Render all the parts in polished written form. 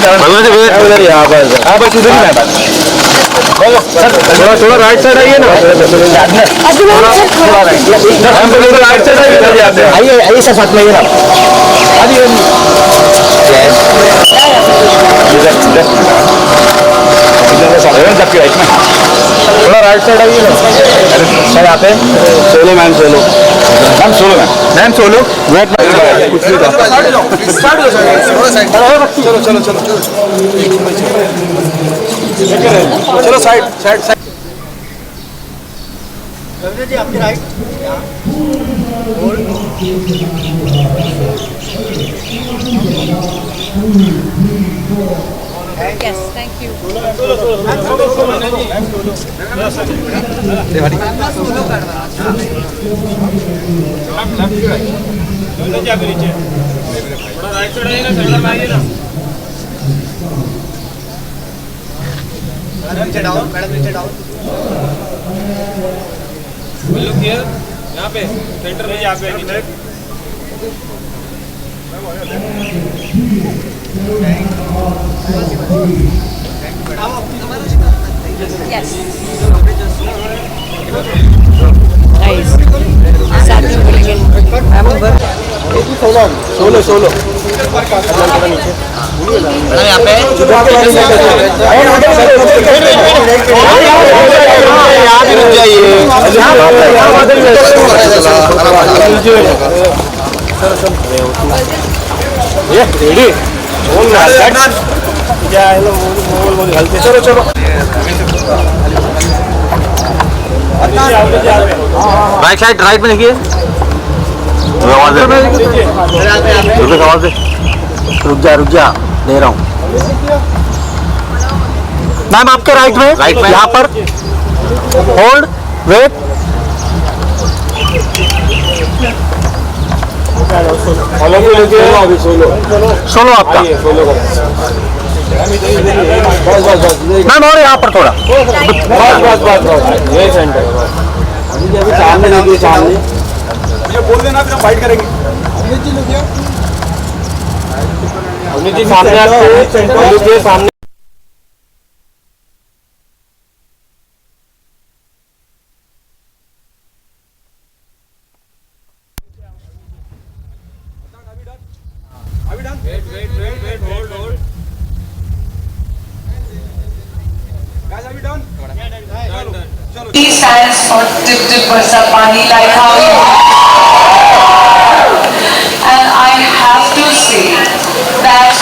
उधर यहाँ पर उधर ही थोड़ा थोड़ा राइट साइड आइए ना, थोड़ा राइट साइड आइए, आइए सर, साथ में आइए ना। थोड़ा राइट साइड आइए ना सर, यहाँ पे solo ma'am, solo ma'am, solo ma'am, solo weight कुछ नहीं था। चलो चलो चलो चलो साइड साइड साइड जी, आपके राइट। Yes, thank you. नीचे डाउन, मैडम नीचे डाउन। यहाँ पे सेंटर में, यहाँ पे नीचे। Yes. Nice. साथ में बोलेंगे। सोलो सोलो यहाँ पे यहाँ भी रुक जाइए। ये रेडी चलो चलो राइट साइड, राइट में देखिए, रुक जा दे रहा हूँ मैम, आपके राइट में यहाँ पर होल्ड वेट, सोलो आपका मैम, और यहाँ पर थोड़ा बोल देना, फिर हम फाइट करेंगे। अमित जी सामने आपके सामने T stands for Tip Tip Barsa Pani, like how you. And I have to say that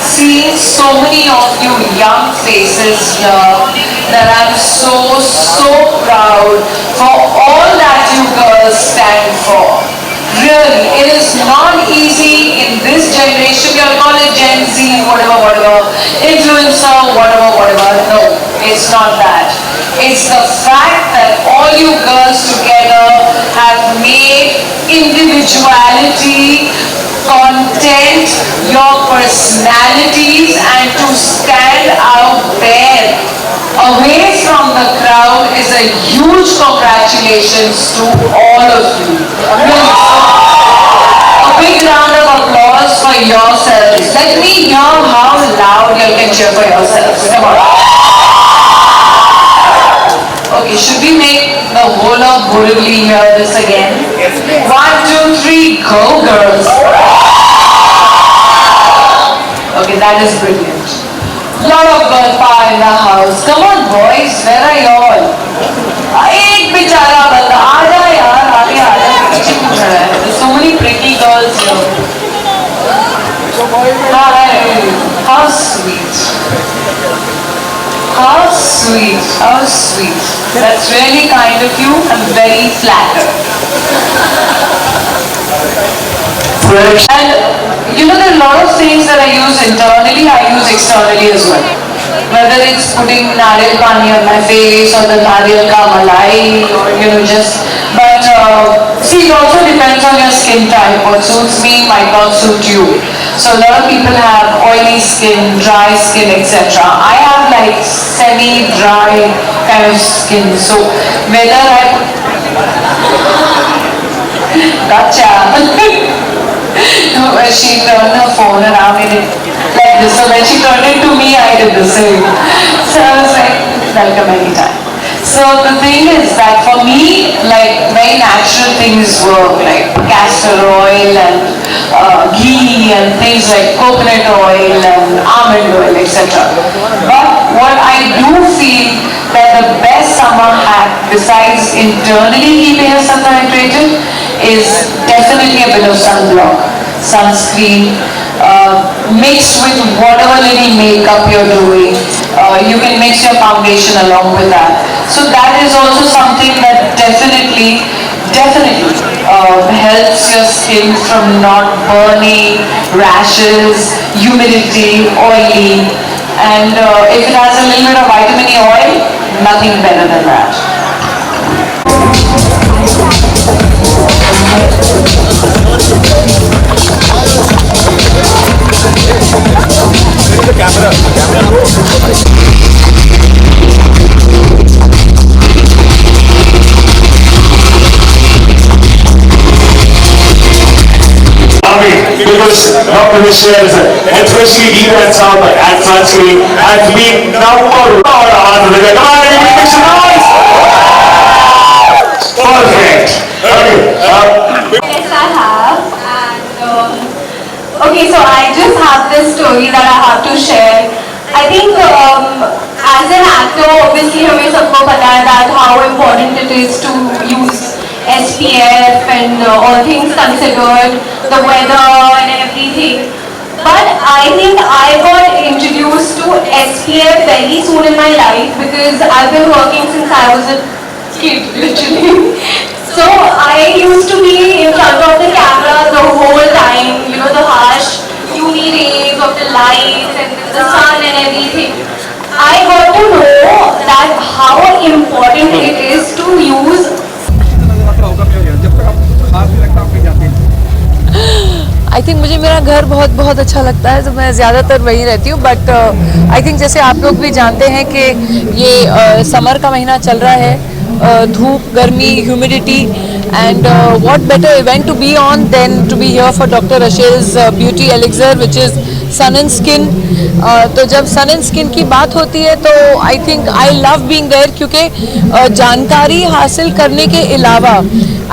seeing so many of you young faces here, that I'm so proud for all that you girls stand for. Really, it is not easy in this generation. You'll call it Gen Z, whatever, influencer, whatever. No, it's not that. It's the fact that all you girls together have made individuality, content, your personalities, and to stand out there away from the crowd is a huge congratulations to all of you. A big round of applause for yourselves. Let me hear how loud you can cheer for yourselves. Come on. Okay, should we make the whole of Borivali hear this again? 1, 2, 3, go girls! Okay, that is brilliant. Lot of girl power in the house. Come on boys, where are you all? एक बेचारा बंदा आजा यार, आगे आजा, पीछे क्यों खड़ा है? There's so many pretty girls here. Hi, how sweet. How sweet, how sweet. That's really kind of you. I'm very flattered. And you know, there are a lot of things that I use internally, I use externally as well. Whether it's putting nariyal pani on my face or the nariyal ka malai, or just. But see, it also depends on your skin type. What suits me might not suit you. So a lot of people have oily skin, dry skin, etc. I have like semi-dry kind of skin. So whether I gotcha. She turned her phone around in it like this. So when she turned Suddenly I did the same. So I was like, welcome anytime. So the thing is that for me, like very natural things work, like castor oil and ghee and things like coconut oil and almond oil, etc. But what I do feel that the best summer hack, besides internally keeping yourself hydrated, is definitely a bit of sunblock, sunscreen, mixed with whatever little makeup you're doing. You can mix your foundation along with that. So that is also something that definitely helps your skin from not burning, rashes, humidity, oily. And if it has a little bit of vitamin E oil, nothing better than that. Because Dr. Michelle, especially he that sound at sunscreen, has been now for come on, everybody make some noise! Perfect. Okay. Yes, I have. And okay, so I just have this story that I have to share. I think as an actor, obviously हमें सबको पता है that how important it is to use SPF and all things considered, the weather and everything. But I think I got introduced to SPF very soon in my life because I've been working since I was a kid, literally. So I used to be in front of the camera the whole time, you know, the harsh UV rays of the lights and the sun and everything. I got to know that how important it is to use. I think मुझे मेरा घर बहुत बहुत अच्छा लगता है, तो मैं ज़्यादातर वहीं रहती हूँ. बट आई थिंक जैसे आप लोग भी जानते हैं कि ये समर का महीना चल रहा है, धूप, गर्मी, humidity, and what better event to be on than to be here for doctor Rachel's beauty elixir which is sun and skin. तो जब सन एंड स्किन की बात होती है तो I think I love being there, क्योंकि जानकारी हासिल करने के अलावा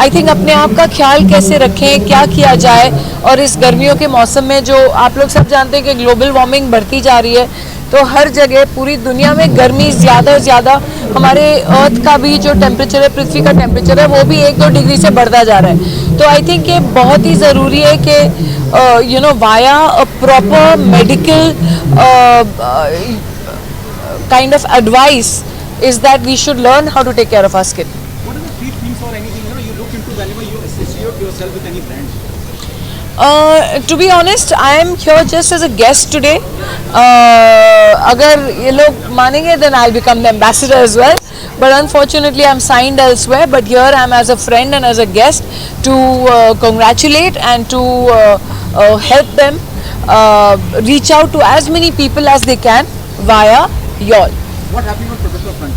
आई थिंक अपने आप का ख्याल कैसे रखें, क्या किया जाए. और इस गर्मियों के मौसम में जो आप लोग सब जानते हैं कि ग्लोबल वार्मिंग बढ़ती जा रही है, तो हर जगह पूरी दुनिया में गर्मी ज़्यादा और ज़्यादा, हमारे अर्थ का भी जो टेम्परेचर है, पृथ्वी का टेम्परेचर है, वो भी 1-2 डिग्री से बढ़ता जा रहा है. तो आई थिंक ये बहुत ही ज़रूरी है कि you know via a proper medical kind of advice is that we should learn how to take care of our skin. What are the 3 things or anything you look into whenever you associate yourself with any brand? To be honest, I am here just as a guest today. अगर ये लोग मानेंगे then I'll become the ambassador as well. But unfortunately, I'm signed elsewhere. But here I'm as a friend and as a guest to congratulate and to help them reach out to as many people as they can via y'all. What happened on professional front?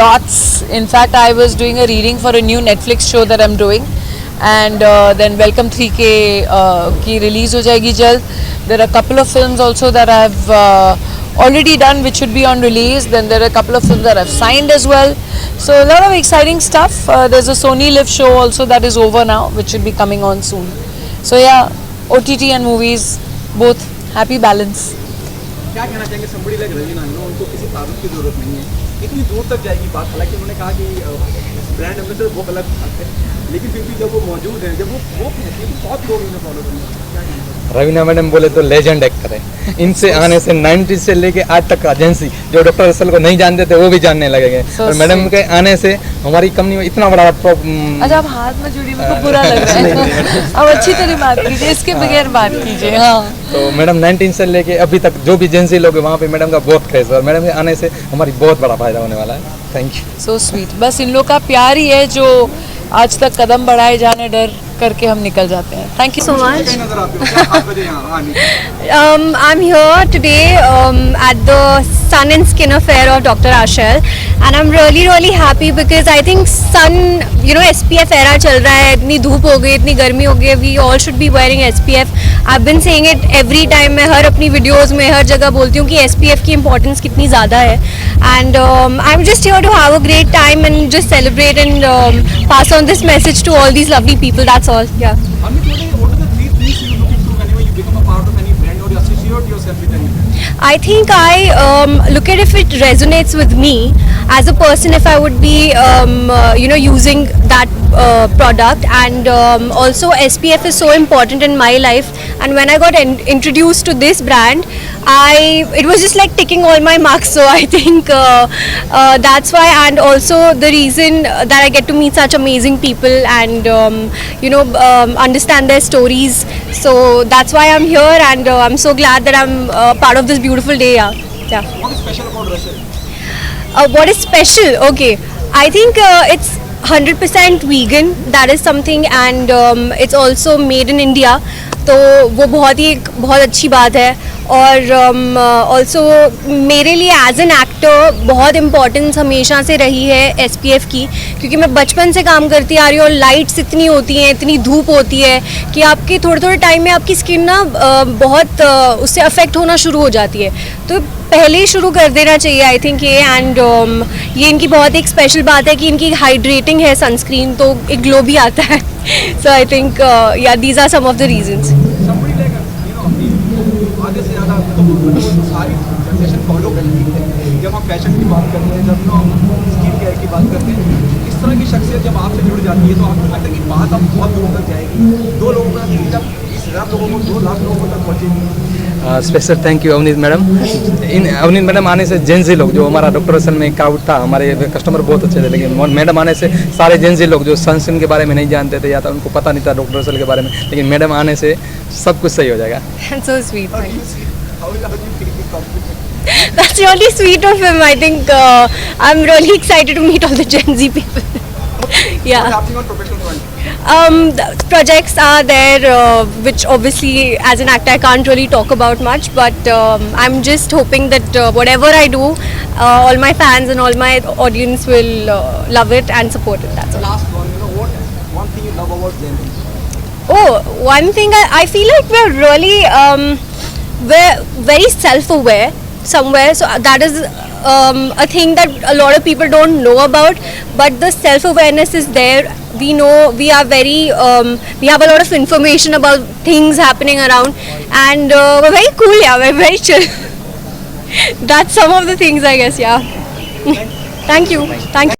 Lots. In fact, I was doing a reading for a new Netflix show that I'm doing. And then Welcome 3K की release हो जाएगी जल्द. There are a couple of films also that I've already done which should be on release. Then there are a couple of films that I've signed as well. So a lot of exciting stuff. There's a Sony Live show also that is over now, which should be coming on soon. So yeah, OTT and movies, both happy balance. क्या कहना चाहेंगे somebody like Raveena, उनको किसी तारुफ की जरूरत नहीं है, इतनी दूर तक जाएगी बात. हालांकि उन्होंने कहा कि ब्रांड एम्बेसडर वो गलत बात है, लेकिन फिर भी जब वो मौजूद हैं, जब वो कहती है, बहुत लोग उन्हें फॉलो करेंगे. क्या कहना चाहेंगे? रवीना मैडम बोले तो लेजेंड एक्टर है. इनसे आने से 90 से लेके आज तक का एजेंसी जो डॉक्टर रसल को नहीं जानते थे वो भी जानने लगेंगे. और मैडम के आने से हमारी कंपनी में इतना बड़ा अच्छा, आप हाथ में जुड़ी, मेरे को बुरा लग रहा है. अब अच्छी तरह बात कीजिए, इसके बगैर बात कीजिए. हाँ, तो मैडम 19 से लेके अभी तक जो भी एजेंसी लोग हैं वहाँ पे मैडम का बहुत क्रेज है, और मैडम के आने से हमारी बहुत बड़ा फायदा होने वाला है. Thank you. So sweet. बस इन लोग का प्यार ही है जो आज तक कदम बढ़ाए जाने डर करके हम निकल जाते हैं। Thank you so much. कहीं नजर आते हो क्या खास वजह यहाँ आने की? I'm here today at the Sun and Skin Affair of Dr. Ashel, and I'm really happy because I think sun, you know, SPF era चल रहा है, इतनी धूप हो गई, इतनी गर्मी हो गई, we all should be wearing SPF. I've been saying it every time, मैं हर अपनी वीडियोस में हर जगह बोलती हूँ कि SPF की इम्पोर्टेंस कितनी ज़्यादा है, and I'm just here to have a great time and just celebrate and pass on this message to all these lovely people. That's all. Yeah. What are the 3 things you looking to whenever you become a part of any brand or you associate yourself with any brand? I think I look at if it resonates with me as a person, if I would be you know, using that product, and also SPF is so important in my life, and when I got introduced to this brand, it was just like ticking all my marks, so I think that's why, and also the reason that I get to meet such amazing people and you know, understand their stories, so that's why I'm here, and I'm so glad that I'm part of this beautiful day. Yeah. What is special about Russell? What is special? Okay, I think it's 100% vegan. That is something, and it's also made in India. तो वो बहुत अच्छी बात है, और also मेरे लिए as an actor बहुत इम्पोर्टेंस हमेशा से रही है SPF की, क्योंकि मैं बचपन से काम करती आ रही हूँ और लाइट्स इतनी होती हैं, इतनी धूप होती है कि आपके थोड़े टाइम में आपकी स्किन ना बहुत उससे अफेक्ट होना शुरू हो जाती है, तो पहले ही शुरू कर देना चाहिए आई थिंक ये, एंड ये इनकी बहुत एक स्पेशल बात है कि इनकी हाइड्रेटिंग है सनस्क्रीन, तो एक ग्लो भी आता है, so I think yeah these are some of the reasons. Somebody like you know अपनी आधे से ज़्यादा तो सारी जनरेशन फॉलो करती है, जब हम फैशन की बात करते हैं, जब हम स्किन केयर की बात करते हैं, इस तरह की शख्सियत जब आपसे जुड़ जाती है तो आपको लगता है कि बात अब बहुत लोगों तक जाएगी, 2 लोगों तक नहीं, जब 20,000 लोगों को 2 लाख लोगों तक पहुँचेगी। Special thank you Avneet madam. In Avneet madam आने से जेंजी लोग, जो हमारा डॉक्टर असल में क्राउड था, हमारे कस्टमर बहुत अच्छे थे, लेकिन मैडम आने से सारे जेंजी लोग जो सनस्क्रीन के बारे में नहीं जानते थे या तो उनको पता नहीं था डॉक्टर असल के बारे में, लेकिन मैडम आने से सब कुछ सही हो जाएगा। So sweet. How do you take the compliment? That's really sweet of him. I think I'm really excited to meet all the Gen Z people. What's Yeah. happening on professional front? The projects are there, which obviously as an actor I can't really talk about much, but I'm just hoping that whatever I do, all my fans and all my audience will love it and support it. That's all. Last one, you know what? One thing you love about Gen Z? Oh, one thing I feel like we're really we're very self-aware somewhere, so that is a thing that a lot of people don't know about, but the self-awareness is there. We know we are very we have a lot of information about things happening around, and we're very cool. Yeah, we're very chill. That's some of the things, I guess. Yeah. Thank you.